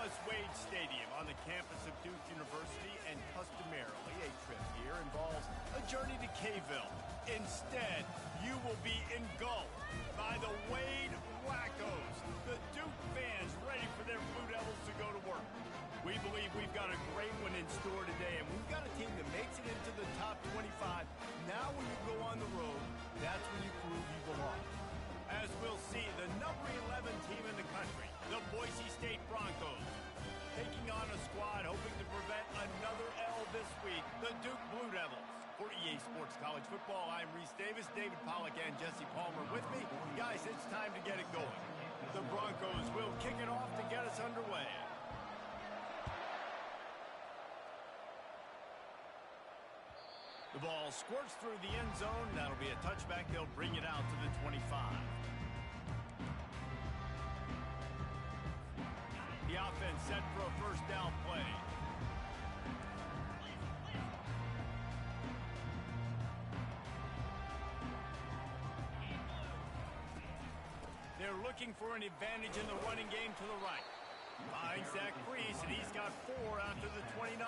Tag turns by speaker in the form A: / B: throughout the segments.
A: Wade Stadium on the campus of Duke University, and customarily a trip here involves a journey to K-ville. Instead, you will be engulfed by the Wade Wackos, the Duke fans ready for their Blue Devils to go to work. We believe we've got a great one in store today, and we've got a team that makes it into the top 25. Now when you go on the road, that's when you prove you belong. As we'll see, the number 11 team in the country, the Boise State Broncos, taking on a squad hoping to prevent another L this week, the Duke Blue Devils. For EA Sports College Football, I'm Reese Davis, David Pollack, and Jesse Palmer with me. Guys, it's time to get it going. The Broncos will kick it off to get us underway. The ball squirts through the end zone. That'll be a touchback. They'll bring it out to the 25. The offense set for a first down play. They're looking for an advantage in the running game to the right. Finds Zach Priest, and he's got 4 after the 29.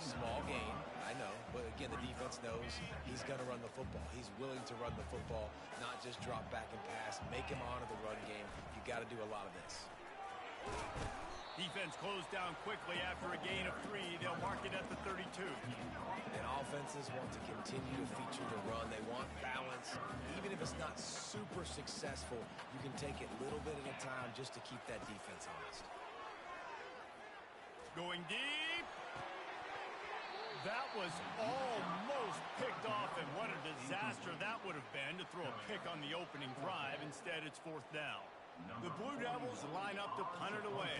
B: Small gain, I know, but again, the defense knows he's going to run the football. He's willing to run the football, not just drop back and pass, make him honor the run game. You got to do a lot of this.
A: Defense closed down quickly after a gain of 3. They'll mark it at the 32.
B: And offenses want to continue to feature the run. They want balance. Even if it's not super successful, you can take it a little bit at a time just to keep that defense honest.
A: Going deep. That was almost picked off, and what a disaster that would have been to throw a pick on the opening drive. Instead, it's 4th down. The Blue Devils line up to punt it away.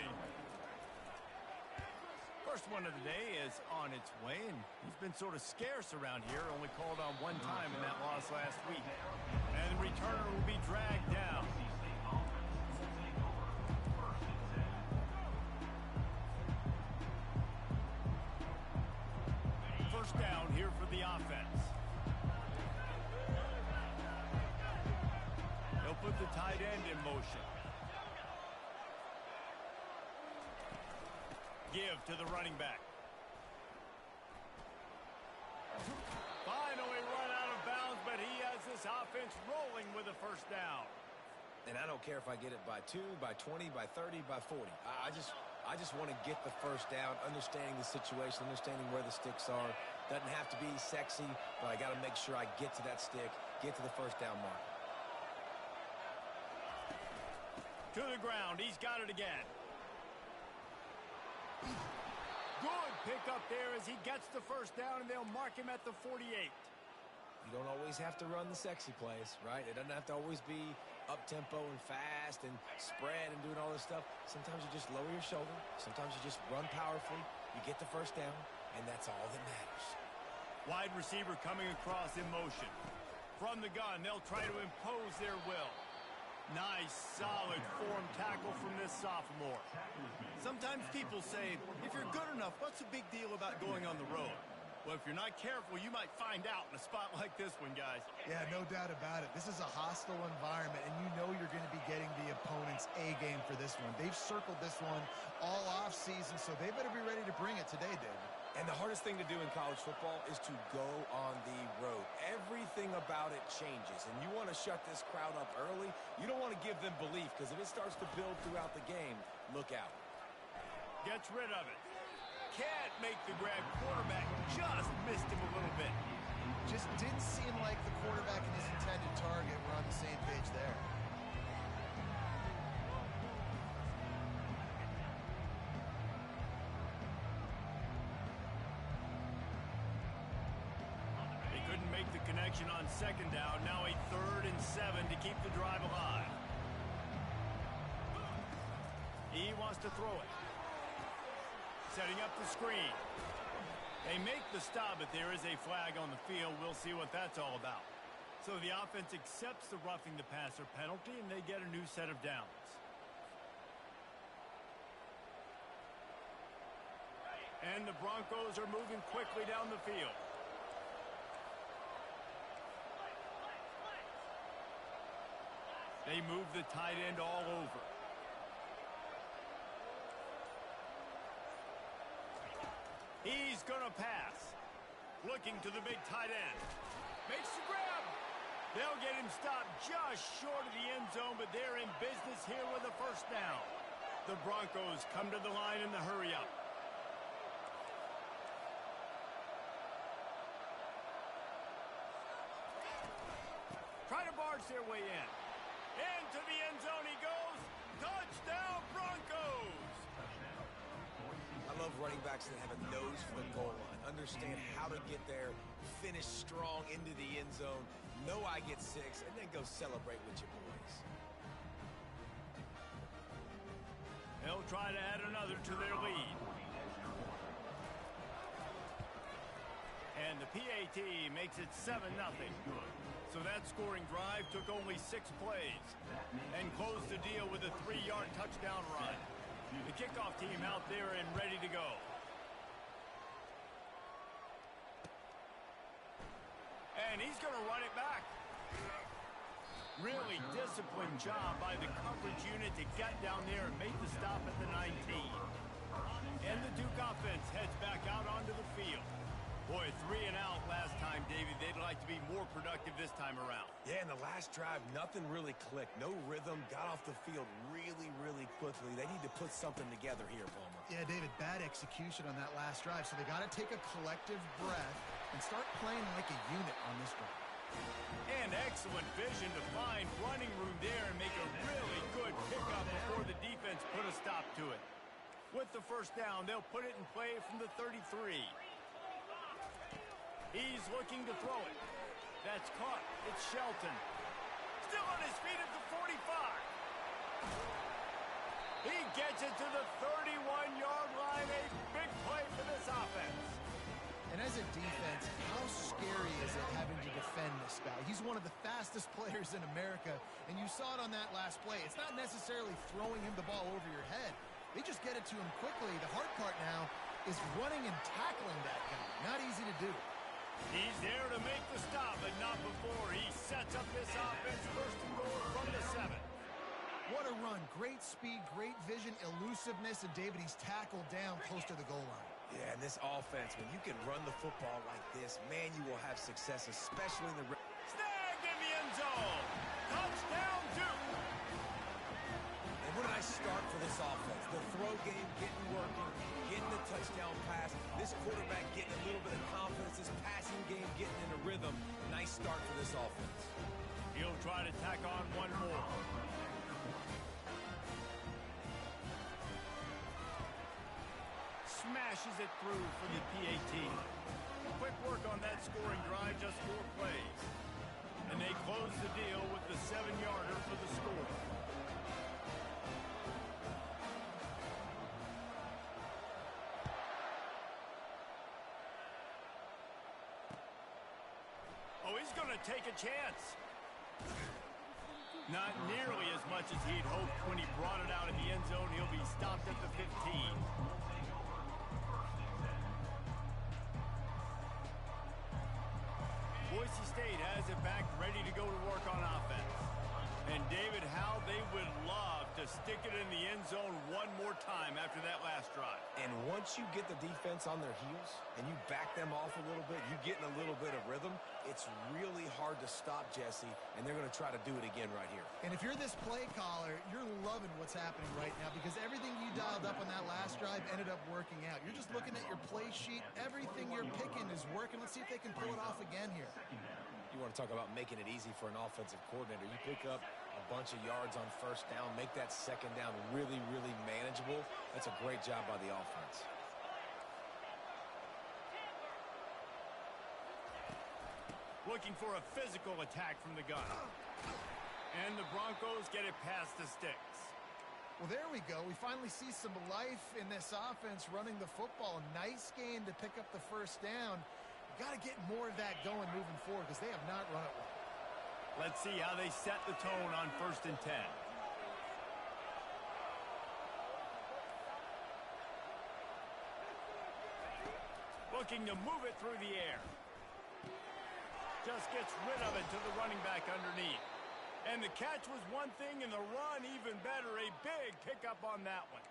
A: First one of the day is on its way, and he's been sort of scarce around here, only called on 1 time in that loss last week. And the returner will be dragged down. First down here for the offense. They'll put the tight end in motion. Give to the running back. Finally run out of bounds, but he has this offense rolling with a first down.
B: And I don't care if I get it by 2, by 20, by 30, by 40. I just want to get the first down, understanding the situation, understanding where the sticks are. Doesn't have to be sexy, but I got to make sure I get to that stick, get to the first down mark.
A: To the ground. He's got it again. Good pick up there as he gets the first down, and they'll mark him at the 48.
B: You don't always have to run the sexy plays, right? It doesn't have to always be up-tempo and fast and spread and doing all this stuff. Sometimes you just lower your shoulder. Sometimes you just run powerfully. You get the first down, and that's all that matters.
A: Wide receiver coming across in motion. From the gun, they'll try to impose their will. Nice, solid form tackle from this sophomore. Sometimes people say, if you're good enough, what's the big deal about going on the road? Well, if you're not careful, you might find out in a spot like this one, guys.
C: Yeah, no doubt about it. This is a hostile environment, and you know you're going to be getting the opponent's A-game for this one. They've circled this one all off-season, so they better be ready to bring it today, David.
B: And the hardest thing to do in college football is to go on the road. Everything about it changes, and you want to shut this crowd up early. You don't want to give them belief, because if it starts to build throughout the game, look out.
A: Gets rid of it. Can't make the grab. Quarterback just missed him a little bit.
C: Just didn't seem like the quarterback and his intended target were on the same page there.
A: They couldn't make the connection on 2nd down. Now a 3rd and 7 to keep the drive alive. He wants to throw it. Setting up the screen. They make the stop, but there is a flag on the field. We'll see what that's all about. So the offense accepts the roughing the passer penalty, and they get a new set of downs. And the Broncos are moving quickly down the field. They move the tight end all over. He's going to pass. Looking to the big tight end. Makes the grab. They'll get him stopped just short of the end zone, but they're in business here with a first down. The Broncos come to the line in the hurry-up. Try to barge their way in. Into the end zone he goes. Touchdown, Broncos!
B: I love running backs that have a nose for the goal line. Understand how to get there, finish strong into the end zone, know I get 6, and then go celebrate with your boys.
A: They'll try to add another to their lead. And the PAT makes it 7-0. So that scoring drive took only 6 plays and closed the deal with a 3-yard touchdown run. The kickoff team out there and ready to go. And he's going to run it back. Really disciplined job by the coverage unit to get down there and make the stop at the 19. And the Duke offense heads back out onto the field. Boy, 3 and out last time, Davey. They'd like to be more productive this time around.
B: Yeah, in the last drive, nothing really clicked. No rhythm, got off the field really, really quickly. They need to put something together here, Palmer.
C: Yeah, David, bad execution on that last drive, so they got to take a collective breath and start playing like a unit on this drive.
A: And excellent vision to find running room there and make a really good pickup before the defense put a stop to it. With the first down, they'll put it in play from the 33. He's looking to throw it. That's caught. It's Shelton. Still on his feet at the 45. He gets it to the 31-yard line. A big play for this offense.
C: And as a defense, how scary is it having to defend this guy? He's one of the fastest players in America, and you saw it on that last play. It's not necessarily throwing him the ball over your head. They just get it to him quickly. The hard part now is running and tackling that guy. Not easy to do.
A: He's there to make the stop, but not before. He sets up this offense first and goal from the 7.
C: What a run. Great speed, great vision, elusiveness, and David, he's tackled down close to the goal line.
B: Yeah, and this offense, when you can run the football like this, man, you will have success, especially in the...
A: Snagged in the end zone. Touchdown, Duke.
B: And what a nice start for this offense. The throw game getting working, getting the touchdown pass. This quarterback getting a little bit of confidence. This passing game getting in a rhythm. Nice start for this offense.
A: He'll try to tack on one more. Smashes it through for the PAT. Quick work on that scoring drive, just 4 plays. And they close the deal with the 7-yarder for the score. Oh, he's going to take a chance. Not nearly as much as he'd hoped when he brought it out in the end zone. He'll be stopped at the 15. Boise State has it back, ready to go to work on offense. And David, how they would love to stick it in the end zone one more time after that last drive.
B: And once you get the defense on their heels and you back them off a little bit, you get in a little bit of rhythm, it's really hard to stop, Jesse, and they're going to try to do it again right here.
C: And if you're this play caller, you're loving what's happening right now because everything you dialed up on that last drive ended up working out. You're just looking at your play sheet. Everything you're picking is working. Let's see if they can pull it off again here.
B: You want to talk about making it easy for an offensive coordinator. You pick up a bunch of yards on first down, make that second down really, really manageable. That's a great job by the offense.
A: Looking for a physical attack from the gun. And the Broncos get it past the sticks.
C: Well, there we go. We finally see some life in this offense running the football. Nice game to pick up the first down. Got to get more of that going moving forward because they have not run it well.
A: Let's see how they set the tone on 1st and 10. Looking to move it through the air. Just gets rid of it to the running back underneath. And the catch was one thing and the run even better. A big pickup on that one.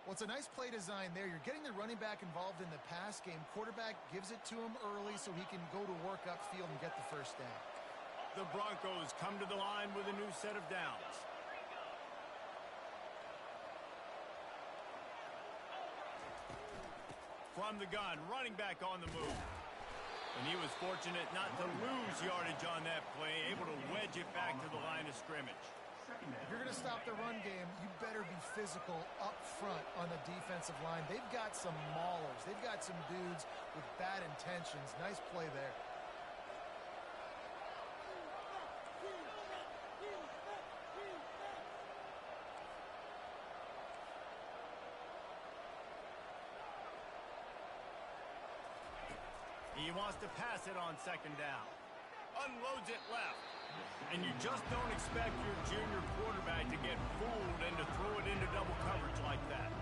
C: Well, it's a nice play design there. You're getting the running back involved in the pass game. Quarterback gives it to him early so he can go to work upfield and get the first down.
A: The Broncos come to the line with a new set of downs. From the gun, running back on the move. And he was fortunate not to lose yardage on that play, able to wedge it back to the line of scrimmage.
C: If you're going to stop the run game, you better be physical up front on the defensive line. They've got some maulers. They've got some dudes with bad intentions. Nice play there.
A: He wants to pass it on second down. Unloads it left. And you just don't expect your junior quarterback to get fooled and to throw it into double coverage like that.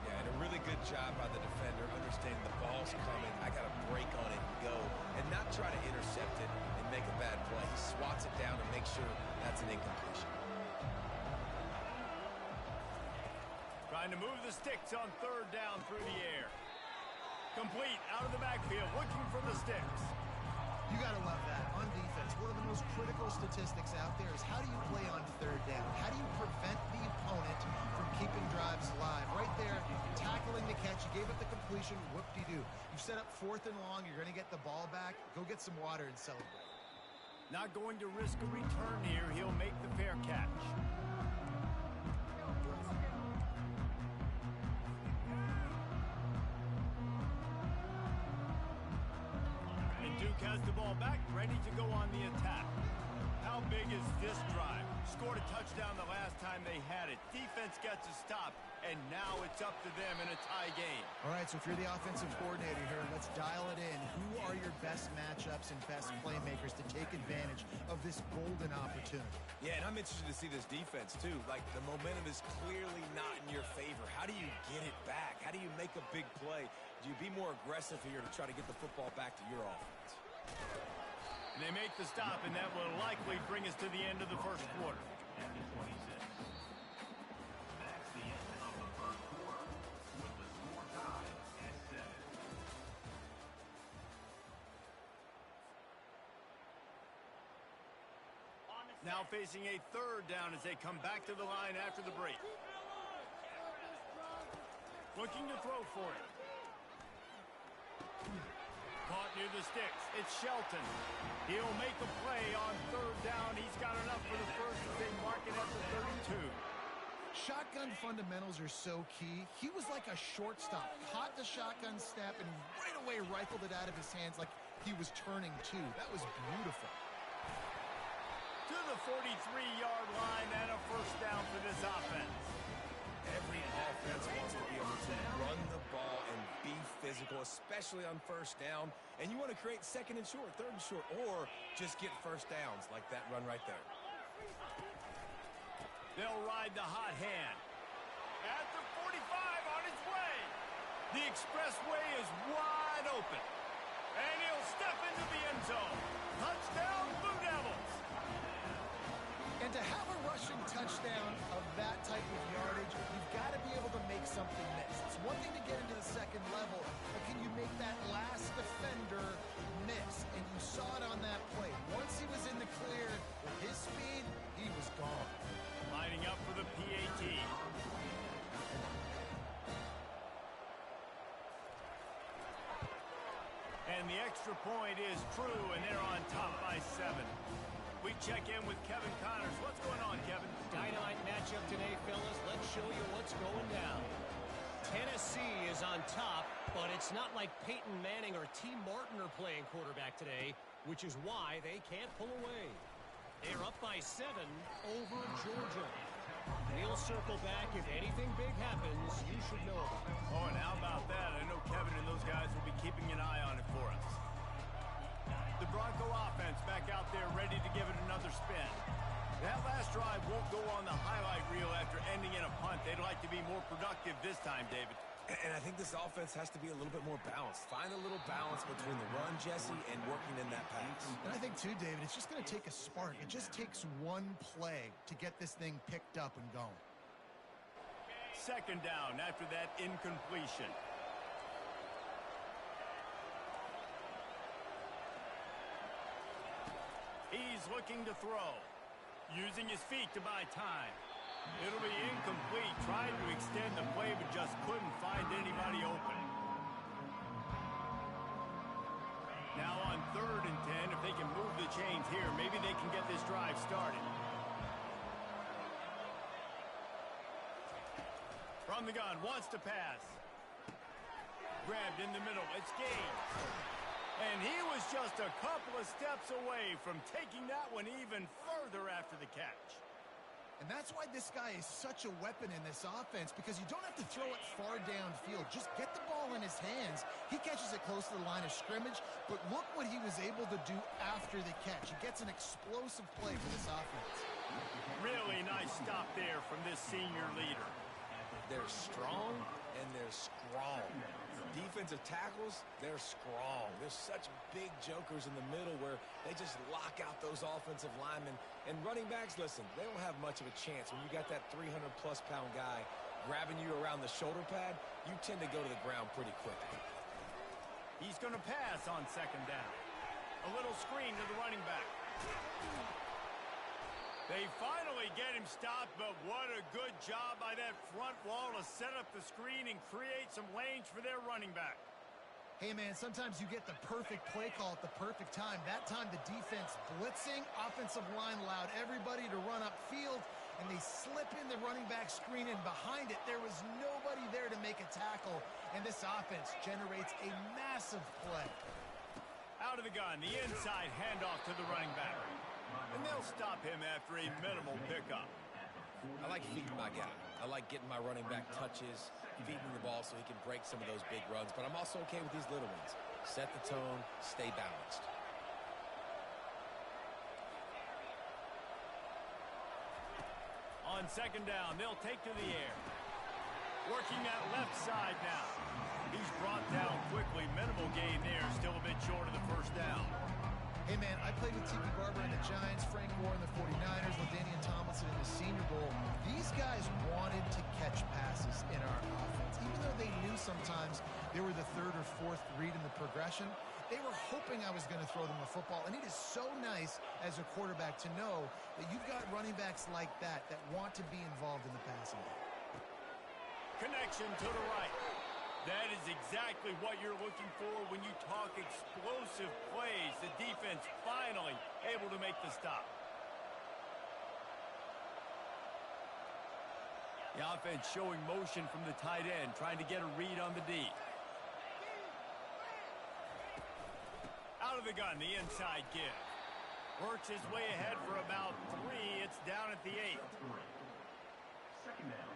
B: Yeah, and a really good job by the defender understanding the ball's coming. I got to break on it and go and not try to intercept it and make a bad play. He swats it down and makes sure that's an incompletion.
A: Trying to move the sticks on third down through the air. Complete out of the backfield, looking for the sticks.
C: You got to love that. On defense, one of the most critical statistics out there is how do you play on third down? How do you prevent the opponent from keeping drives alive? Right there, tackling the catch. You gave up the completion. Whoop-de-doo. You've set up 4th and long. You're going to get the ball back. Go get some water and celebrate.
A: Not going to risk a return here. He'll make the fair catch. Has the ball back, ready to go on the attack. How big is this drive? Scored a touchdown the last time they had it. Defense gets a stop, and now it's up to them in a tie game.
C: All right, so if you're the offensive coordinator here, let's dial it in. Who are your best matchups and best playmakers to take advantage of this golden opportunity?
B: Yeah, and I'm interested to see this defense, too. Like, the momentum is clearly not in your favor. How do you get it back? How do you make a big play? Do you be more aggressive here to try to get the football back to your offense?
A: They make the stop, and that will likely bring us to the end of the first quarter. Now facing a third down as they come back to the line after the break. Looking to throw for it. Caught near the sticks. It's Shelton. He'll make a play on third down. He's got enough for the first as they mark it at the 32.
C: Shotgun fundamentals are so key. He was like a shortstop. Caught the shotgun snap and right away rifled it out of his hands like he was turning two. That was beautiful.
A: To the 43-yard line and a first down for this offense.
B: Every offense wants to be able to run the ball and be physical, especially on first down. And you want to create second and short, third and short, or just get first downs like that run right there.
A: They'll ride the hot hand. At the 45 on his way. The expressway is wide open. And he'll step into the end zone. Touchdown, Blue Devils.
C: And to have a rushing touchdown of that type of yardage, you've got to be able to make something miss. It's one thing to get into the second level, but can you make that last defender miss? And you saw it on that play. Once he was in the clear with his speed, he was gone.
A: Lining up for the PAT. And the extra point is true, and they're on top by 7. We check in with Kevin Connors. What's going on, Kevin?
D: Dynamite matchup today, fellas. Let's show you what's going down. Tennessee is on top, but it's not like Peyton Manning or T. Martin are playing quarterback today, which is why they can't pull away. They're up by 7 over Georgia. We'll circle back. If anything big happens, you should know.
A: Oh, and how about that? I know Kevin and those guys will be keeping an eye on it for us. The Bronco offense back out there ready to give it another spin. That last drive won't go on the highlight reel after ending in a punt. They'd like to be more productive this time, David.
B: And I think this offense has to be a little bit more balanced. Find a little balance between the run, Jesse, and working in that pass.
C: And I think, too, David, it's just going to take a spark. It just takes one play to get this thing picked up and going.
A: Second down after that incompletion. He's looking to throw. Using his feet to buy time. It'll be incomplete. Trying to extend the play, but just couldn't find anybody open. Now on 3rd and 10, if they can move the chains here, maybe they can get this drive started. From the gun, wants to pass. Grabbed in the middle, it's gained. And he was just a couple of steps away from taking that one even further after the catch.
C: And that's why this guy is such a weapon in this offense, because you don't have to throw it far downfield. Just get the ball in his hands. He catches it close to the line of scrimmage, but look what he was able to do after the catch. He gets an explosive play for this offense.
A: Really nice stop there from this senior leader.
B: They're strong and they're strong. Defensive tackles, they're strong. There's such big jokers in the middle where they just lock out those offensive linemen. And running backs, listen, they don't have much of a chance. When you got that 300-plus pound guy grabbing you around the shoulder pad, you tend to go to the ground pretty quickly.
A: He's going to pass on 2nd down. A little screen to the running back. They finally get him stopped, but what a good job by that front wall to set up the screen and create some lanes for their running back.
C: Hey, man, sometimes you get the perfect play call at the perfect time. That time the defense blitzing, offensive line allowed everybody to run upfield, and they slip in the running back screen, and behind it there was nobody there to make a tackle, and this offense generates a massive play.
A: Out of the gun, the inside handoff to the running back. And they'll stop him after a minimal pickup.
B: I like feeding my guy. I like getting my running back touches, feeding the ball so he can break some of those big runs. But I'm also okay with these little ones. Set the tone, stay balanced.
A: On 2nd down, they'll take to the air. Working that left side now. He's brought down quickly. Minimal gain there. Still a bit short of the 1st down.
C: Hey, man, I played with T.P. Barber in the Giants, Frank Gore in the 49ers, LaDainian Tomlinson in the Senior Bowl. These guys wanted to catch passes in our offense. Even though they knew sometimes they were the 3rd or 4th read in the progression, they were hoping I was going to throw them the football. And it is so nice as a quarterback to know that you've got running backs like that want to be involved in the passing game.
A: Connection to the right. That is exactly what you're looking for when you talk explosive plays. The defense finally able to make the stop. The offense showing motion from the tight end, trying to get a read on the D. Out of the gun, the inside give. Works his way ahead for about 3. It's down at the 8. 2nd down.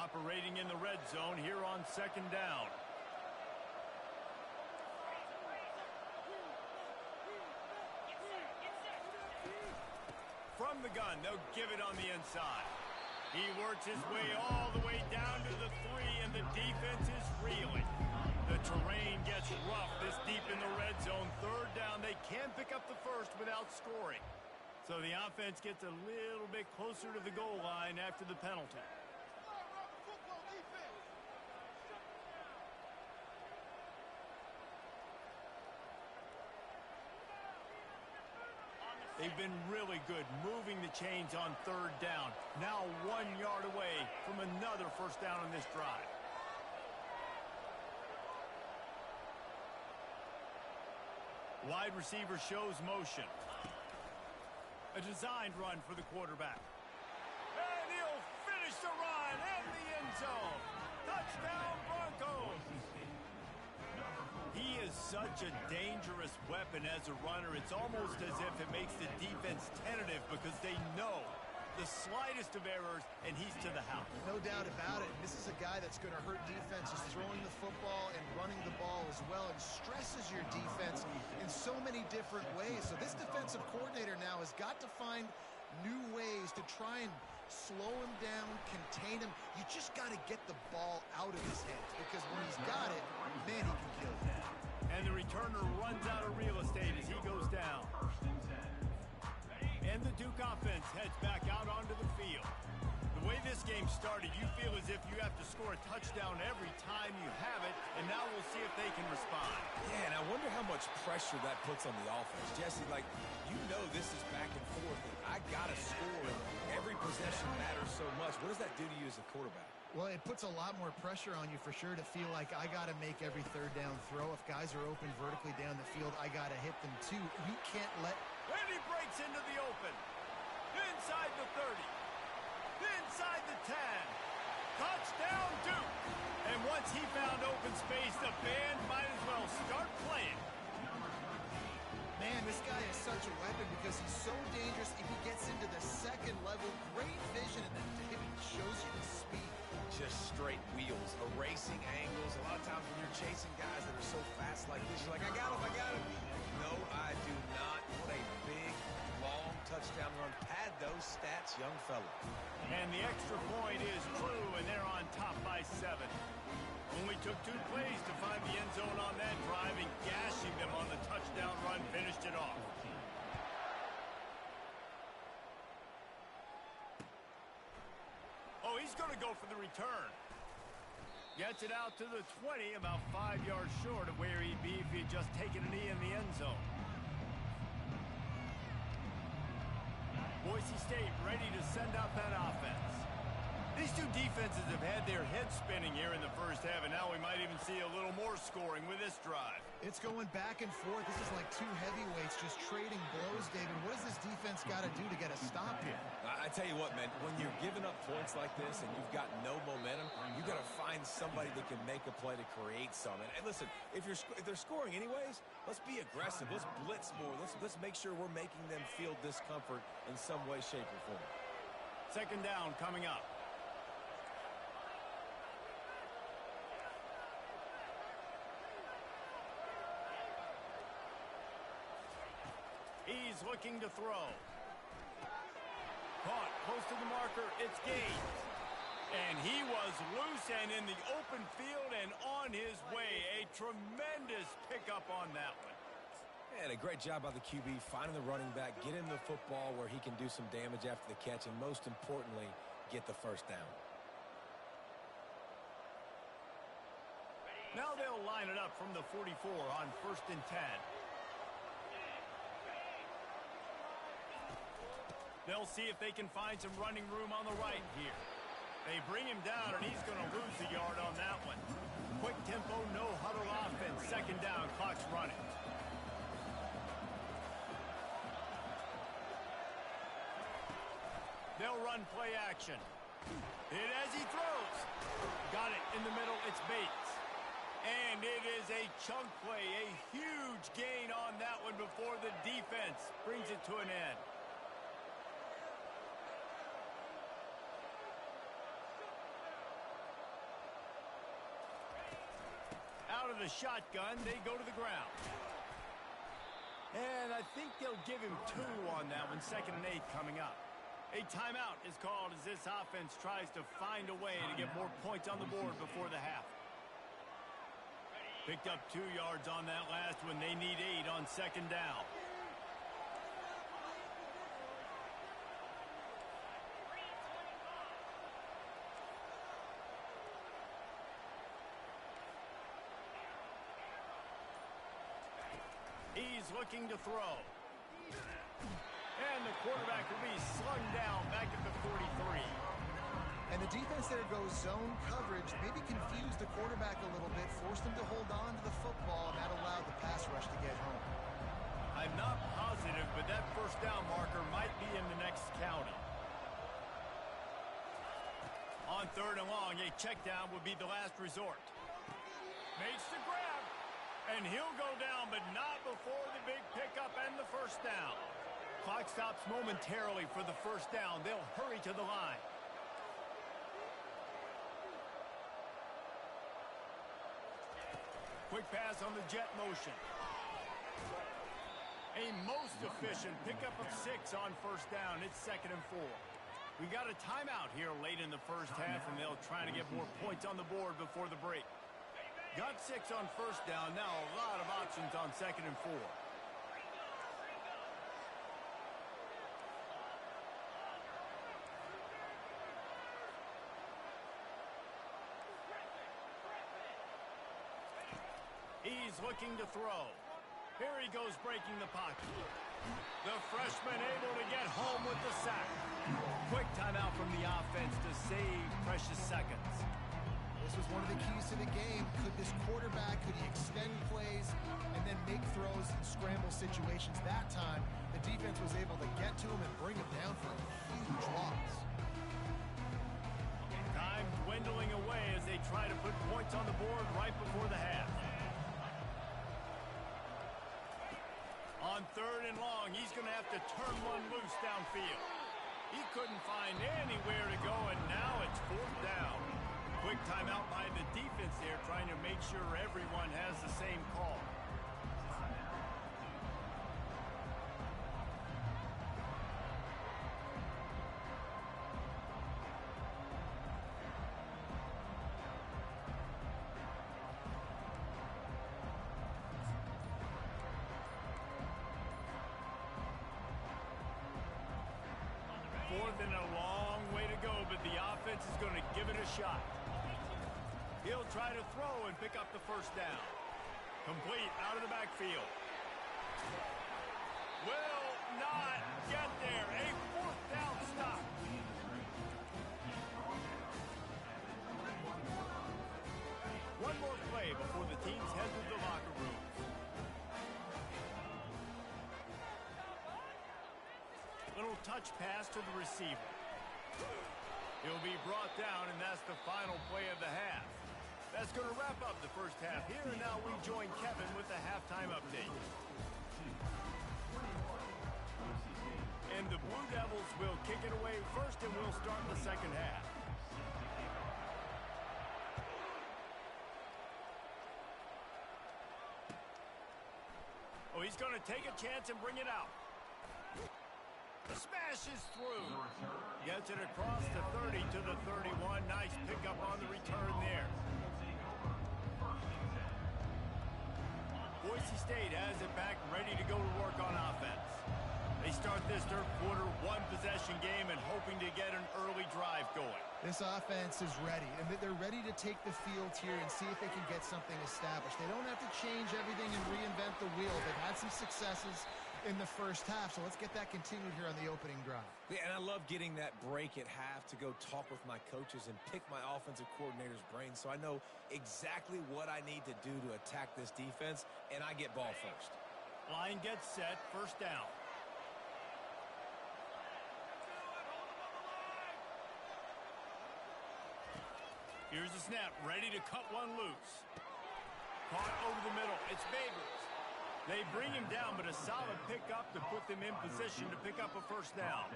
A: Operating in the red zone here on 2nd down. From the gun, they'll give it on the inside. He works his way all the way down to the 3, and the defense is reeling. The terrain gets rough this deep in the red zone. 3rd down, they can pick up the 1st without scoring. So the offense gets a little bit closer to the goal line after the penalty. They've been really good moving the chains on 3rd down. Now 1 yard away from another 1st down on this drive. Wide receiver shows motion. A designed run for the quarterback. And he'll finish the run in the end zone. Touchdown Broncos. He is such a dangerous weapon as a runner. It's almost as if it makes the defense tentative because they know the slightest of errors, and he's to the house.
C: No doubt about it. This is a guy that's going to hurt defenses throwing the football and running the ball as well, and stresses your defense in so many different ways. So this defensive coordinator now has got to find new ways to try and slow him down, contain him. You just got to get the ball out of his hands, because when he's got it, man, he can kill you.
A: down. And the Duke offense heads back out onto the field. The way this game started, you feel as if you have to score a touchdown every time you have it, and now we'll see if they can respond.
B: Yeah, and I wonder how much pressure that puts on the offense. Jesse, like, you know this is back and forth, and I got to score, and every possession matters so much. What does that do to you as a quarterback?
C: Well, it puts a lot more pressure on you for sure to feel like I got to make every third down throw. If guys are open vertically down the field, I got to hit them too. You can't let...
A: And he breaks into the open. Inside the 30. Inside the 10. Touchdown, Duke. And once he found open space, the band might as well start playing.
C: Man, this guy is such a weapon because he's so dangerous. If he gets into the second level, great vision, and then David shows you the speed.
B: Just straight wheels, erasing angles. A lot of times when you're chasing guys that are so fast like this, you're like, I got him, I got him. No, I do not. What a big, long touchdown run. Pad those stats, young fella.
A: And the extra point is true, and they're on top by 7. Only took 2 plays to find the end zone on that drive, and gashing them on the touchdown run finished it off. Oh, he's going to go for the return. Gets it out to the 20, about 5 yards short of where he'd be if he'd just taken a knee in the end zone. Boise State ready to send out that offense. These two defenses have had their heads spinning here in the first half, and now we might even see a little more scoring with this drive.
C: It's going back and forth. This is like two heavyweights just trading blows, David. What does this defense got to do to get a stop here?
B: I tell you what, man, when you're giving up points like this and you've got no momentum, you got to find somebody that can make a play to create some. And listen, if they're scoring anyways, let's be aggressive. Let's blitz more. Let's make sure we're making them feel discomfort in some way, shape, or form.
A: Second down coming up. He's looking to throw. Caught close to the marker. It's Gaines. And he was loose and in the open field and on his way. A tremendous pickup on that one.
B: And a great job by the QB finding the running back, getting the football where he can do some damage after the catch, and most importantly, get the first down.
A: Now they'll line it up from the 44 on 1st and 10. They'll see if they can find some running room on the right here. They bring him down, and he's going to lose a yard on that one. Quick tempo, no huddle offense. Second down, clock's running. They'll run play action. Hit as he throws. Got it in the middle. It's Bates. And it is a chunk play. A huge gain on that one before the defense brings it to an end. Out of the shotgun, they go to the ground. And I think they'll give him 2 on that one. 2nd and 8 coming up. A timeout is called as this offense tries to find a way to get more points on the board before the half. Picked up 2 yards on that last one. They need 8 on 2nd down. He's looking to throw. And the quarterback will be slung down back at the 43.
C: And the defense there goes zone coverage, maybe confused the quarterback a little bit, forced him to hold on to the football, and that allowed the pass rush to get home.
A: I'm not positive, but that first down marker might be in the next county. On 3rd and long, a check down would be the last resort. Makes the grab, and he'll go down, but not before the big pickup and the first down. Clock stops momentarily for the first down. They'll hurry to the line. Quick pass on the jet motion. A most efficient pickup of 6 on first down. It's 2nd and 4. We got a timeout here late in the first half, and they'll try to get more points on the board before the break. Got 6 on first down. Now a lot of options on 2nd and 4. He's looking to throw. Here he goes breaking the pocket. The freshman able to get home with the sack. Quick timeout from the offense to save precious seconds.
C: This was one of the keys to the game. Could this quarterback, could he extend plays and then make throws in scramble situations? That time, the defense was able to get to him and bring him down for a huge loss.
A: Time dwindling away as they try to put points on the board right before the half. On 3rd and long, he's going to have to turn one loose downfield. He couldn't find anywhere to go, and now it's 4th down. Quick timeout by the defense there, trying to make sure everyone has the same call. Fourth and a long way to go, but the offense is going to give it a shot. He'll try to throw and pick up the first down. Complete out of the backfield. Will not get there. A 4th down stop. One more play before the teams head to the locker room. Little touch pass to the receiver. He'll be brought down, and that's the final play of the half. That's going to wrap up the first half here, and now we join Kevin with the halftime update. And the Blue Devils will kick it away first, and we'll start the second half. Oh, he's going to take a chance and bring it out. Smashes through. Gets it across the 30 to the 31. Nice pickup on the return there. Boise State has it back, ready to go to work on offense. They start this third quarter one-possession game and hoping to get an early drive going.
C: This offense is ready, and they're ready to take the field here and see if they can get something established. They don't have to change everything and reinvent the wheel. They've had some successes in the first half, so let's get that continued here on the opening drive.
B: Yeah, and I love getting that break at half to go talk with my coaches and pick my offensive coordinator's brain so I know exactly what I need to do to attack this defense, and I get ball first.
A: Line gets set, first down. Here's the snap, ready to cut one loose. Caught over the middle, it's Babers. They bring him down, but a solid pickup to put them in position to pick up a first down.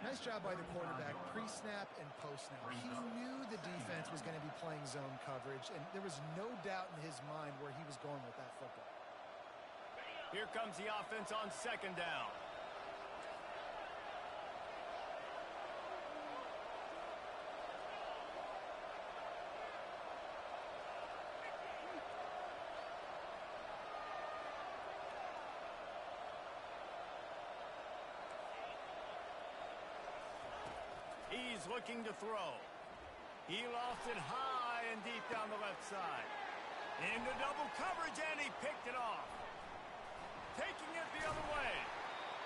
C: Nice job by the quarterback, pre-snap and post-snap. He knew the defense was going to be playing zone coverage, and there was no doubt in his mind where he was going with that football.
A: Here comes the offense on second down. He's looking to throw. He lost it high and deep down the left side. Into double coverage, and he picked it off. Taking it the other way.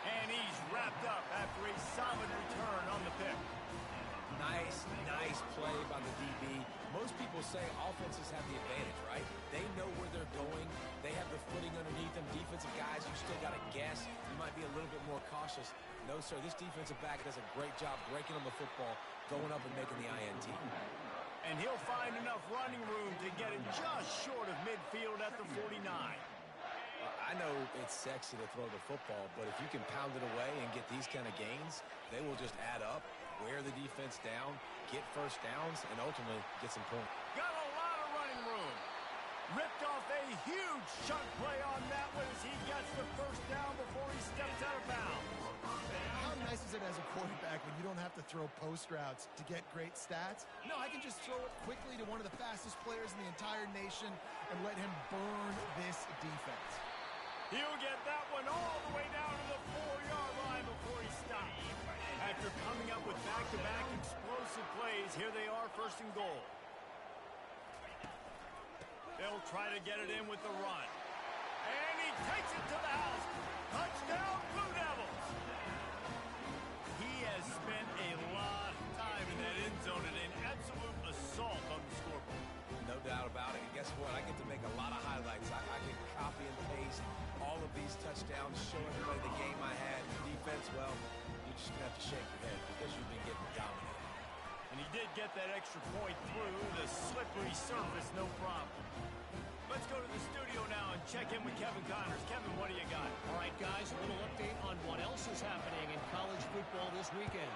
A: And he's wrapped up after a solid return on the pick. Nice
B: play by the DB. Most people say offenses have the advantage, right? They know where they're going. They have the footing underneath them. Defensive guys, you still got to guess. You might be a little bit more cautious. No, sir, this defensive back does a great job breaking on the football, going up and making the INT.
A: And he'll find enough running room to get it just short of midfield at the 49.
B: I know it's sexy to throw the football, but if you can pound it away and get these kind of gains, they will just add up, wear the defense down, get first downs, and ultimately get some points.
A: Got a lot of running room. Ripped off a huge chunk play on that one as he gets the first down before he steps out of bounds.
C: How nice is it as a quarterback when you don't have to throw post routes to get great stats? No, I can just throw it quickly to one of the fastest players in the entire nation and let him burn this defense.
A: He'll get that one all the way down to the 4-yard line before he stops. After coming up with back-to-back explosive plays, here they are, first and goal. They'll try to get it in with the run. that extra point through the slippery surface, no problem. Let's go to the studio now and check in with Kevin Connors. Kevin, what do you got?
D: All right, guys, a little update on what else is happening in college football this weekend.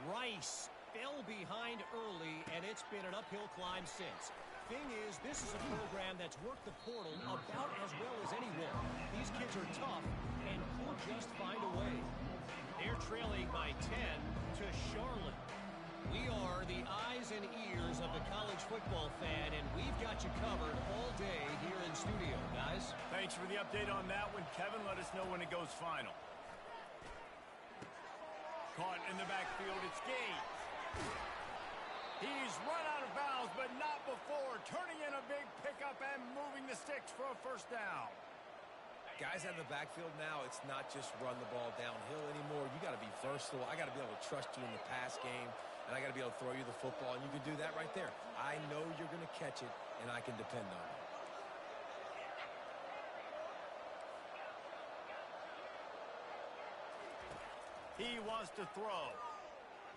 D: Rice fell behind early, and it's been an uphill climb since. Thing is, this is a program that's worked the portal about as well as anyone. These kids are tough and could just find a way. They're trailing by 10 to Charlotte. We are the eyes and ears of the college football fan, and we've got you covered all day here in studio, guys.
A: Thanks for the update on that one, Kevin. Let us know when it goes final. Caught in the backfield, it's Gates. He's run out of bounds, but not before. Turning in a big pickup and moving the sticks for a first down.
B: Guys out of the backfield now, it's not just run the ball downhill anymore. You got to be versatile. I got to be able to trust you in the pass game, and I got to be able to throw you the football, and you can do that right there. I know you're going to catch it, and I can depend on it.
A: He wants to throw.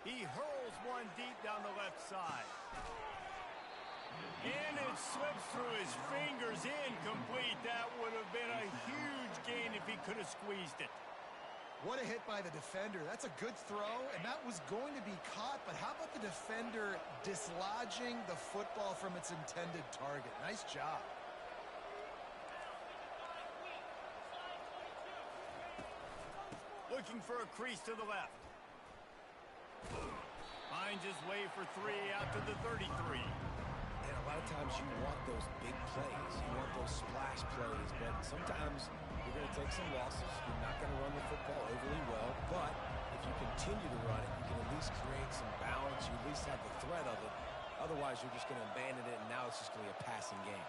A: He hurls one deep down the left side. And it slips through his fingers, incomplete. That would have been a huge gain if he could have squeezed it.
C: What a hit by the defender. That's a good throw, and that was going to be caught, but how about the defender dislodging the football from its intended target? Nice job.
A: Looking for a crease to the left. Finds his way for 3 out to the 33.
B: And a lot of times you want those big plays. You want those splash plays, but sometimes you're going to take some losses. You're not going to run the football overly well, but if you continue to run it, you can at least create some balance. You at least have the threat of it. Otherwise, you're just going to abandon it, and now it's just going to be a passing game.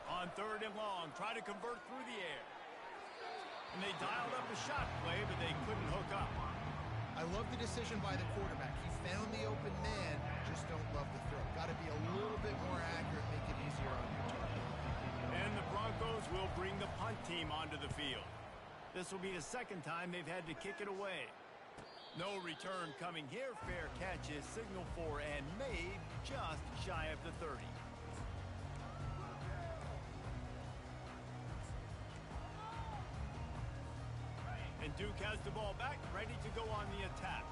A: On 3rd and long, try to convert through the air. And they dialed up a shot play, but they couldn't hook up.
C: I love the decision by the quarterback. He found the open man, just don't love the throw. Got to be a little bit more accurate, make it easier on your target.
A: And the Broncos will bring the punt team onto the field. This will be the second time they've had to kick it away. No return coming here. Fair catch is signaled for and made just shy of the 30. And Duke has the ball back, ready to go on the attack.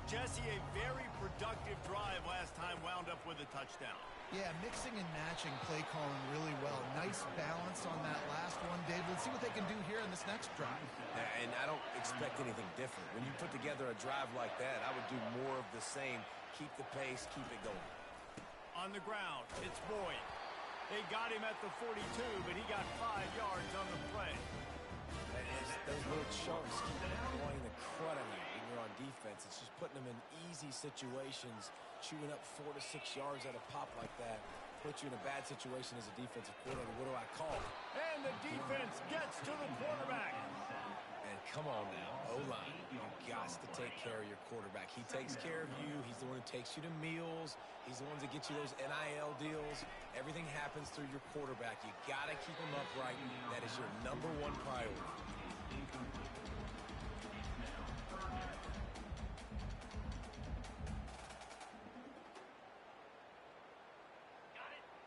A: Jesse, a very productive drive last time, wound up with a touchdown.
C: Yeah, mixing and matching play calling really well. Nice balance on that last one, Dave. Let's see what they can do here in this next drive.
B: And I don't expect anything different. When you put together a drive like that, I would do more of the same. Keep the pace, keep it going.
A: On the ground, it's Boyd. They got him at the 42, but he got 5 yards on the play.
B: And those little chunks keep annoying the crud out of you when you're on defense. It's just putting them in easy situations, chewing up 4 to 6 yards at a pop like that. Puts you in a bad situation as a defensive coordinator. What do I call it?
A: And the defense gets to the quarterback.
B: And come on now, O-line. You got to take care of your quarterback. He takes care of you. He's the one who takes you to meals. He's the one that gets you those NIL deals. Everything happens through your quarterback. You got to keep him upright. That is your #1 priority.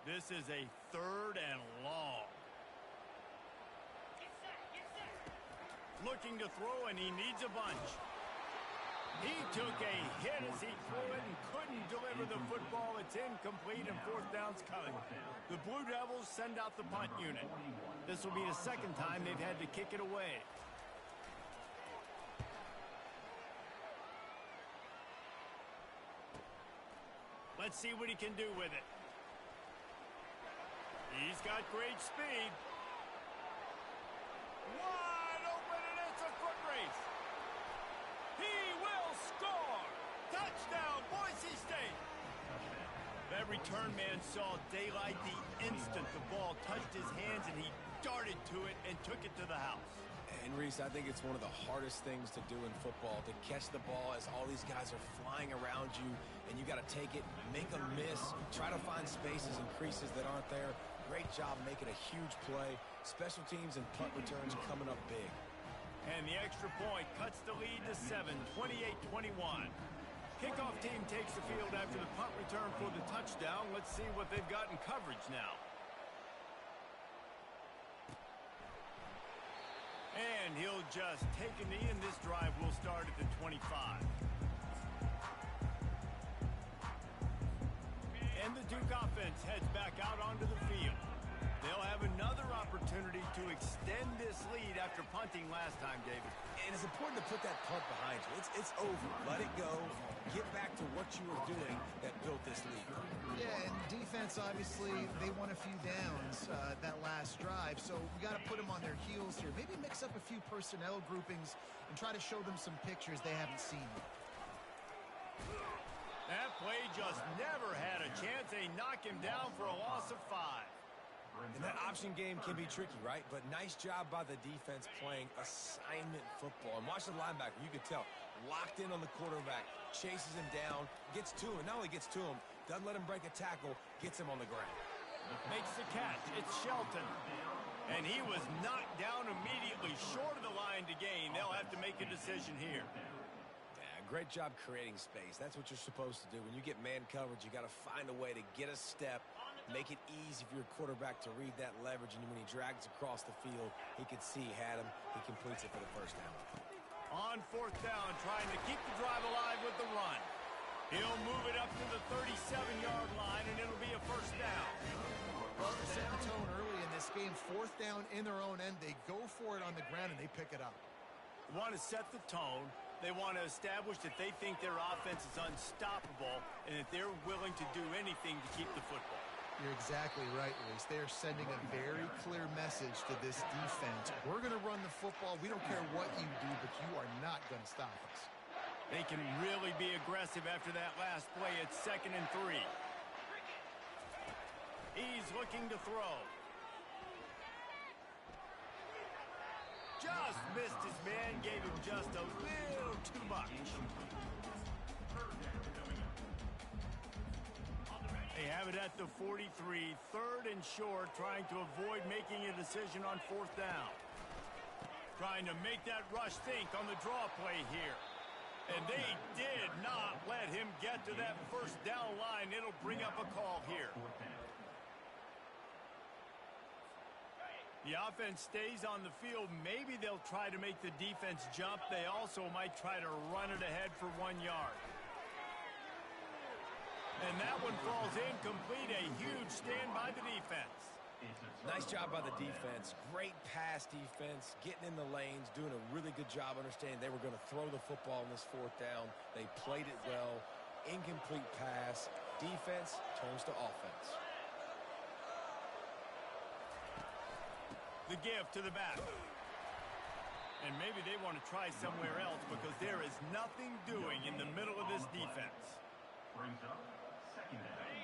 A: This is a 3rd and long. Looking to throw, and he needs a bunch. He took a hit as he threw it and couldn't deliver the football. It's incomplete, and 4th down's coming. The Blue Devils send out the punt unit. This will be the second time they've had to kick it away. Let's see what he can do with it. He's got great speed. Wide open, and it's a foot race. He will score. Touchdown, Boise State. That return man saw daylight the instant the ball touched his hands, and he darted to it and took it to the house.
B: And Reese, I think it's one of the hardest things to do in football, to catch the ball as all these guys are flying around you, and you got to take it, make them miss, try to find spaces and creases that aren't there. Great job making a huge play. Special teams and punt returns coming up big.
A: And the extra point cuts the lead to 7, 28-21. Kickoff team takes the field after the punt return for the touchdown. Let's see what they've got in coverage now. And he'll just take a knee, and this drive will start at the 25. And the Duke offense heads back out onto the field. They'll have another opportunity to extend this lead after punting last time, David.
B: And it's important to put that punt behind you. It's over. Let it go. Get back to what you were doing that built this lead.
C: Yeah, and defense, obviously, they won a few downs that last drive, so we got to put them on their heels here. Maybe mix up a few personnel groupings and try to show them some pictures they haven't seen yet.
A: That play just never had a chance. They knock him down for a loss of 5.
B: And that option game can be tricky, right? But nice job by the defense playing assignment football. And watch the linebacker. You can tell. Locked in on the quarterback. Chases him down. Gets to him. Not only gets to him, doesn't let him break a tackle. Gets him on the ground.
A: Makes the catch. It's Shelton. And he was knocked down immediately short of the line to gain. They'll have to make a decision here.
B: Great job creating space. That's what you're supposed to do. When you get man coverage, you got to find a way to get a step, make it easy for your quarterback to read that leverage, and when he drags across the field, he can see he had him. He completes it for the first down.
A: On 4th down, trying to keep the drive alive with the run. He'll move it up to the 37-yard line, and it'll be a first down.
C: Well, to set the tone early in this game, 4th down in their own end, they go for it on the ground, and they pick it up.
A: They want to set the tone. They want to establish that they think their offense is unstoppable and that they're willing to do anything to keep the football.
C: You're exactly right, Reese. They are sending a very clear message to this defense. We're going to run the football. We don't care what you do, but you are not going to stop us.
A: They can really be aggressive after that last play. It's 2nd and 3. He's looking to throw. Just missed his man, gave him just a little too much. They have it at the 43, 3rd and short, trying to avoid making a decision on 4th down. Trying to make that rush think on the draw play here. And they did not let him get to that first down line. It'll bring up a call here. The offense stays on the field. Maybe they'll try to make the defense jump. They also might try to run it ahead for 1 yard. And that one falls incomplete. A huge stand by the defense.
B: Nice job by the defense. Great pass defense, getting in the lanes, doing a really good job understanding they were going to throw the football on this 4th down. They played it well. Incomplete pass. Defense turns to offense.
A: The give to the back. And maybe they want to try somewhere else because there is nothing doing in the middle of this defense.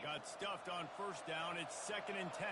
A: Got stuffed on 1st down. It's 2nd and 10.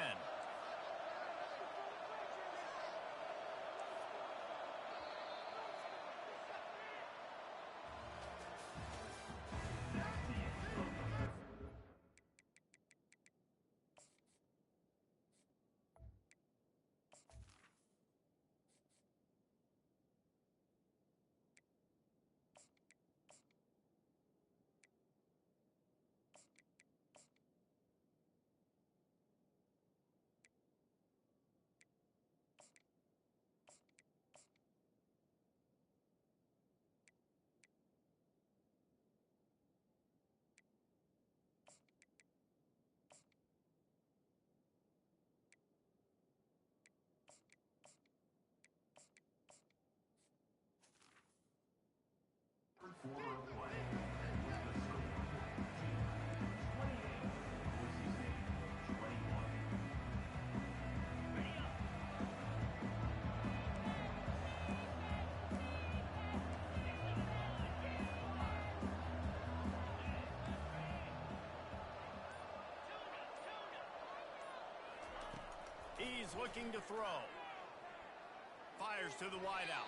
A: He's looking to throw. Fires to the wideout.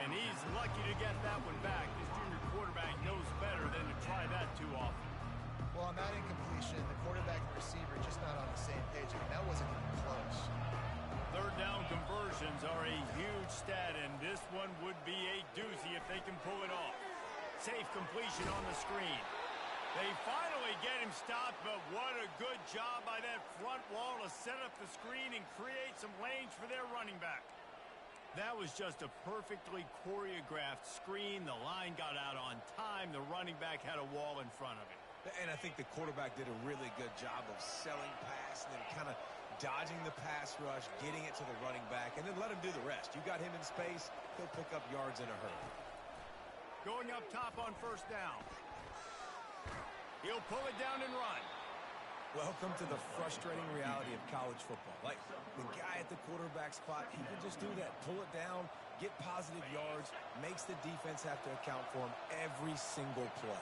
A: And he's lucky to get that one back. This junior quarterback knows better than to try that too often.
C: Well, on that incompletion, the quarterback and receiver just not on the same page. I mean, that wasn't even close.
A: 3rd down conversions are a huge stat, and this one one would be a doozy if they can pull it off. Safe completion on the screen. They finally get him stopped, but what a good job by that front wall to set up the screen and create some lanes for their running back. That was just a perfectly choreographed screen. The line got out on time. The running back had a wall in front of him.
B: And I think the quarterback did a really good job of selling pass and then kind of dodging the pass rush, getting it to the running back, and then let him do the rest. You got him in space, he'll pick up yards in a hurry.
A: Going up top on first down. He'll pull it down and run.
B: Welcome to the frustrating reality of college football. Like, the guy at the quarterback spot, he can just do that. Pull it down, get positive yards, makes the defense have to account for him every single play.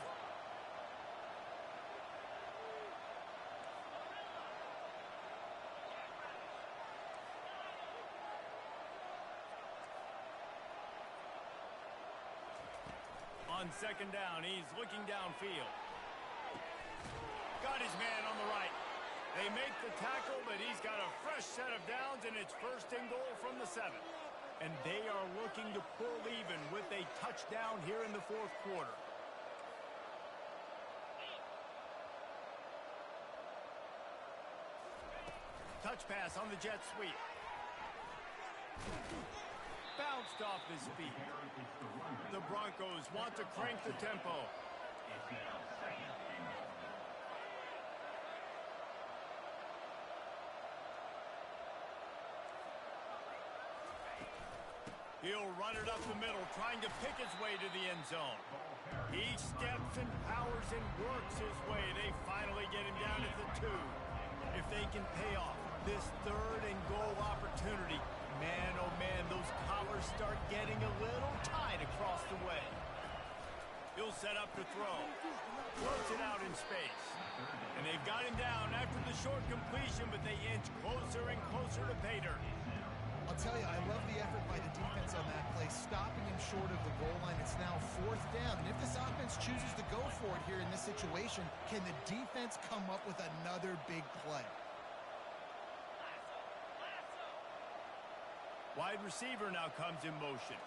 A: On second down, he's looking downfield. Got his man on the right. They make the tackle, but he's got a fresh set of downs, and it's first and goal from the 7. And they are looking to pull even with a touchdown here in the fourth quarter. Touch pass on the jet sweep. Bounced off his feet. The Broncos want to crank the tempo. He'll run it up the middle, trying to pick his way to the end zone. He steps and powers and works his way. They finally get him down at the 2. If they can pay off this third and goal opportunity, man, oh man, those collars start getting a little tight across the way. He'll set up to throw. Floats it out in space. And they've got him down after the short completion, but they inch closer and closer to pay dirt.
C: I'll tell you, I love the effort by the defense on that play, stopping him short of the goal line. It's now fourth down. And if this offense chooses to go for it here in this situation, can the defense come up with another big play?
A: Wide receiver now comes in motion.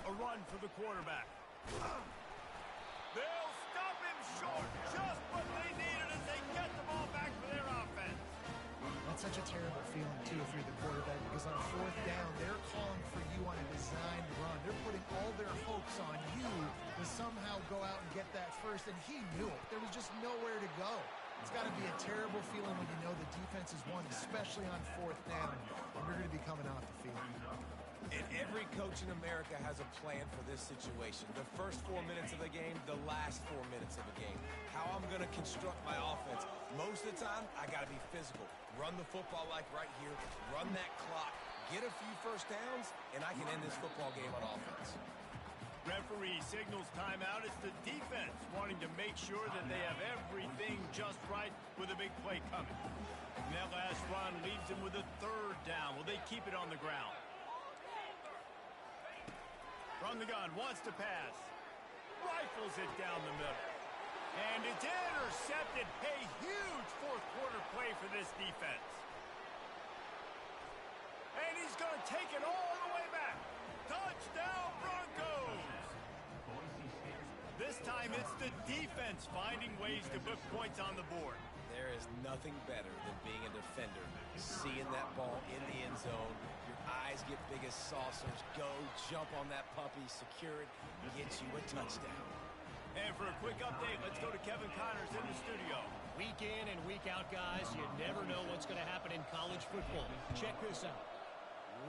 A: A run for the quarterback. They'll stop him short. Just what they needed as they get the ball back for their offense.
C: That's such a terrible feeling, too, if you're the quarterback, because on fourth down, they're calling for you on a designed run. They're putting all their hopes on you to somehow go out and get that first, and he knew it. There was just nowhere to go. It's got to be a terrible feeling when you know the defense has won, especially on fourth down, and you're going to be coming off the field.
B: And every coach in America has a plan for this situation. The first 4 minutes of the game, the last 4 minutes of the game. How I'm going to construct my offense. Most of the time, I got to be physical. Run the football like right here. Run that clock. Get a few first downs, and I can end this football game on offense.
A: Referee signals timeout. It's the defense wanting to make sure that they have everything just right with a big play coming. And that last run leaves them with a third down. Will they keep it on the ground? From the gun, wants to pass. Rifles it down the middle. And it's intercepted. A huge fourth quarter play for this defense. And he's going to take it all the way back. Touchdown, Broncos! This time it's the defense finding ways to put points on the board.
B: There is nothing better than being a defender. Seeing that ball in the end zone. Your eyes get big as saucers. Go, jump on that puppy, secure it, get you a touchdown.
A: And for a quick update, let's go to Kevin Connors in the studio.
D: Week in and week out, guys, you never know what's going to happen in college football. Check this out.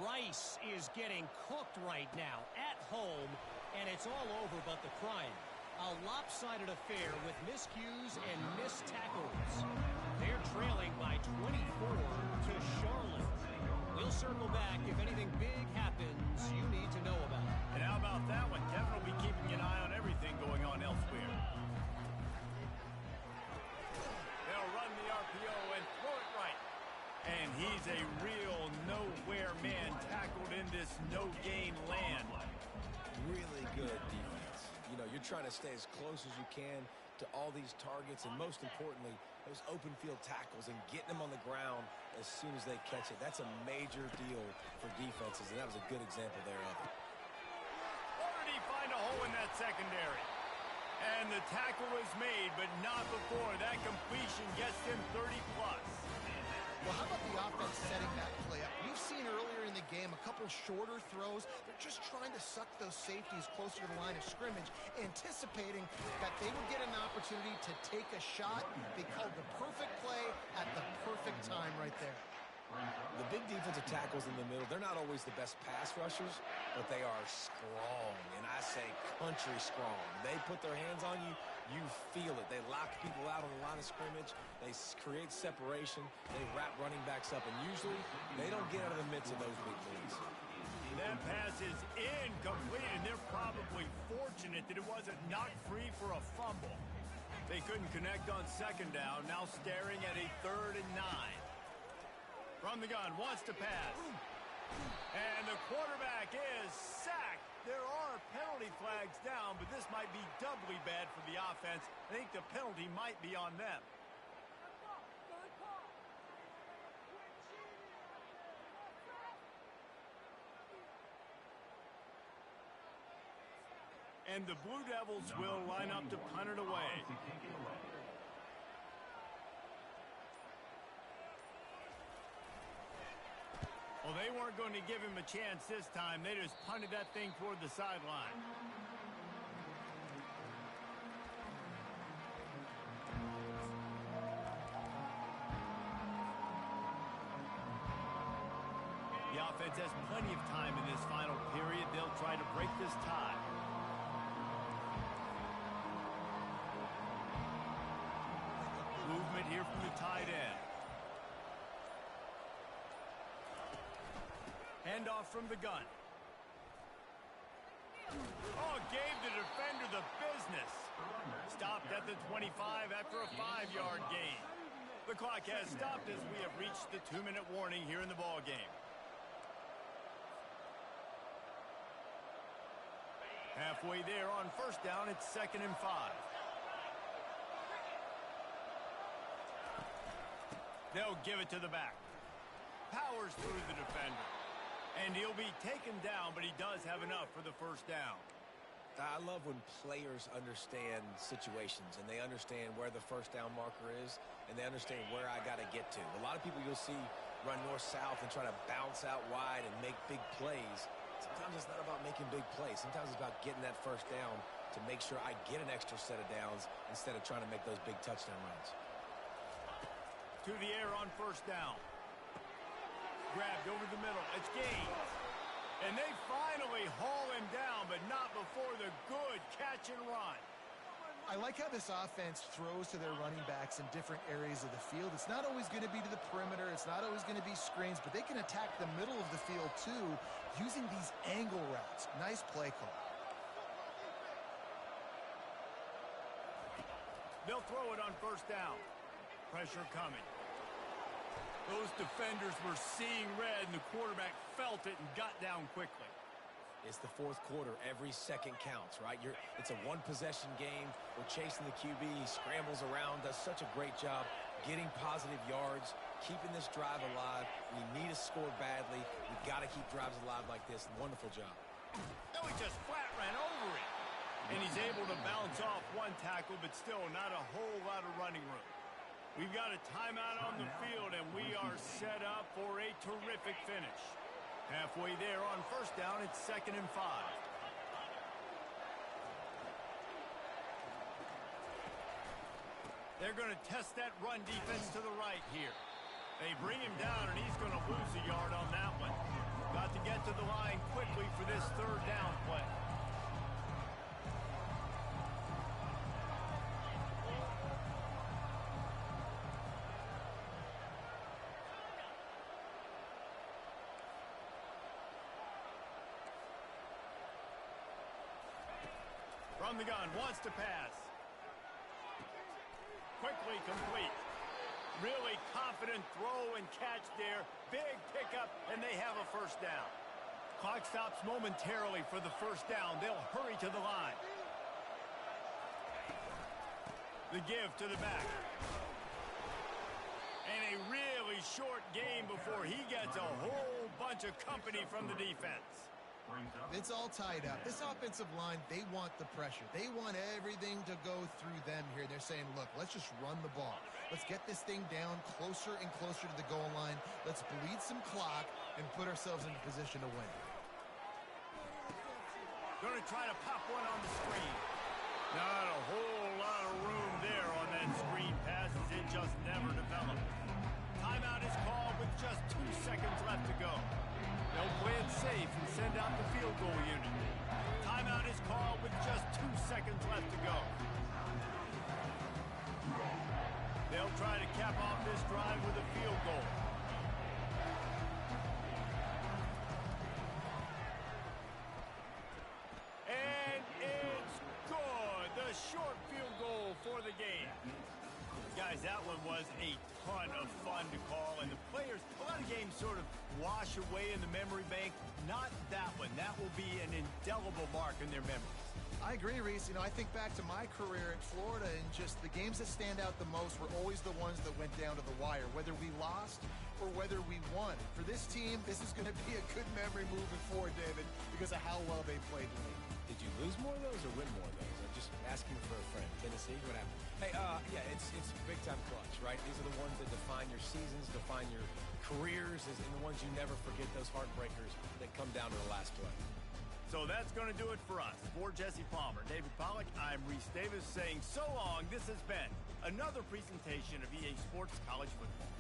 D: Rice is getting cooked right now at home, and it's all over but the crying. A lopsided affair with miscues and missed tackles. They're trailing by 24 to Charlotte. We'll circle back if anything big happens you need to know about.
A: And how about that one? Kevin will be keeping an eye on everything going on elsewhere. They'll run the RPO and throw it right. And he's a real nowhere man tackled in this no-gain land.
B: Really good defense. You know, you're trying to stay as close as you can to all these targets, and most importantly, those open field tackles and getting them on the ground as soon as they catch it. That's a major deal for defenses, and that was a good example there of it.
A: Or did he find a hole in that secondary? And the tackle is made, but not before that completion gets him 30-plus.
C: Well, how about the offense setting that play up? We've seen earlier in the game a couple shorter throws. They're just trying to suck those safeties closer to the line of scrimmage, anticipating that they would get an opportunity to take a shot. They called the perfect play at the perfect time right there.
B: The big defensive tackles in the middle, they're not always the best pass rushers, but they are strong, and I say country strong. They put their hands on you, you feel it. They lock people out on the line of scrimmage. They create separation. They wrap running backs up, and usually they don't get out of the midst of those big plays.
A: That pass is incomplete, and they're probably fortunate that it wasn't knocked free for a fumble. They couldn't connect on second down, now staring at a 3rd and 9. From the gun, wants to pass. And the quarterback is sacked. There are penalty flags down, but this might be doubly bad for the offense. I think the penalty might be on them. And the Blue Devils will line up to punt it away. Well, they weren't going to give him a chance this time. They just punted that thing toward the sideline. The offense has plenty of time in this final period. They'll try to break this tie. Movement here from the tight end. Handoff from the gun. Oh, gave the defender the business. Stopped at the 25 after a 5-yard gain. The clock has stopped as we have reached the 2-minute warning here in the ball game. Halfway there on first down, it's 2nd and 5. They'll give it to the back. Powers through the defender. And he'll be taken down, but he does have enough for the first down.
B: I love when players understand situations and they understand where the first down marker is and they understand where I got to get to. A lot of people you'll see run north-south and try to bounce out wide and make big plays. Sometimes it's not about making big plays. Sometimes it's about getting that first down to make sure I get an extra set of downs instead of trying to make those big touchdown runs.
A: To the air on first down. Grabbed over the middle. It's gained. And they finally haul him down, but not before the good catch and run.
C: I like how this offense throws to their running backs in different areas of the field. It's not always going to be to the perimeter. It's not always going to be screens, but they can attack the middle of the field too using these angle routes. Nice play call.
A: They'll throw it on first down. Pressure coming. Those defenders were seeing red, and the quarterback felt it and got down quickly.
B: It's the 4th quarter. Every second counts, right? It's a one-possession game. We're chasing the QB. He scrambles around, does such a great job getting positive yards, keeping this drive alive. We need to score badly. We've got to keep drives alive like this. Wonderful job.
A: No, he just flat ran over it. And he's able to bounce off one tackle, but still not a whole lot of running room. We've got a timeout on the field, and we are set up for a terrific finish. Halfway there on first down, it's 2nd and 5. They're going to test that run defense to the right here. They bring him down, and he's going to lose a yard on that one. Got to get to the line quickly for this 3rd down play. From the gun, wants to pass. Quickly complete. Really confident throw and catch there. Big pickup, and they have a first down. Clock stops momentarily for the first down. They'll hurry to the line. The give to the back. game before he gets a whole bunch of company from the defense.
C: It's all tied up. This offensive line, they want the pressure. They want everything to go through them here. They're saying, look, let's just run the ball. Let's get this thing down closer and closer to the goal line. Let's bleed some clock and put ourselves in a position to win.
A: Going to try to pop one on the screen. Not a whole lot of room there on that screen pass as it just never developed. Timeout is called with just 2 seconds left to go. They'll play it safe and send out the field goal unit. Timeout is called with just 2 seconds left to go. They'll try to cap off this drive with a field goal. And it's good. The short field goal for the game. Guys, that one was a ton of fun to call, and the players, a lot of games sort of wash away in the memory bank. Not that one. That will be an indelible mark in their memories.
C: I agree, Reese. You know, I think back to my career at Florida, and just the games that stand out the most were always the ones that went down to the wire, whether we lost or whether we won. For this team, this is going to be a good memory moving forward, David, because of how well they played late.
B: Did you lose more of those or win more of those? I'm just asking for a friend. Tennessee, what happened? Hey, yeah, it's big-time clutch, right? These are the ones that define your seasons, define your careers, and the ones you never forget, those heartbreakers that come down to the last play.
A: So that's going to do it for us. For Jesse Palmer, David Pollack, I'm Reese Davis saying so long. This has been another presentation of EA Sports College Football.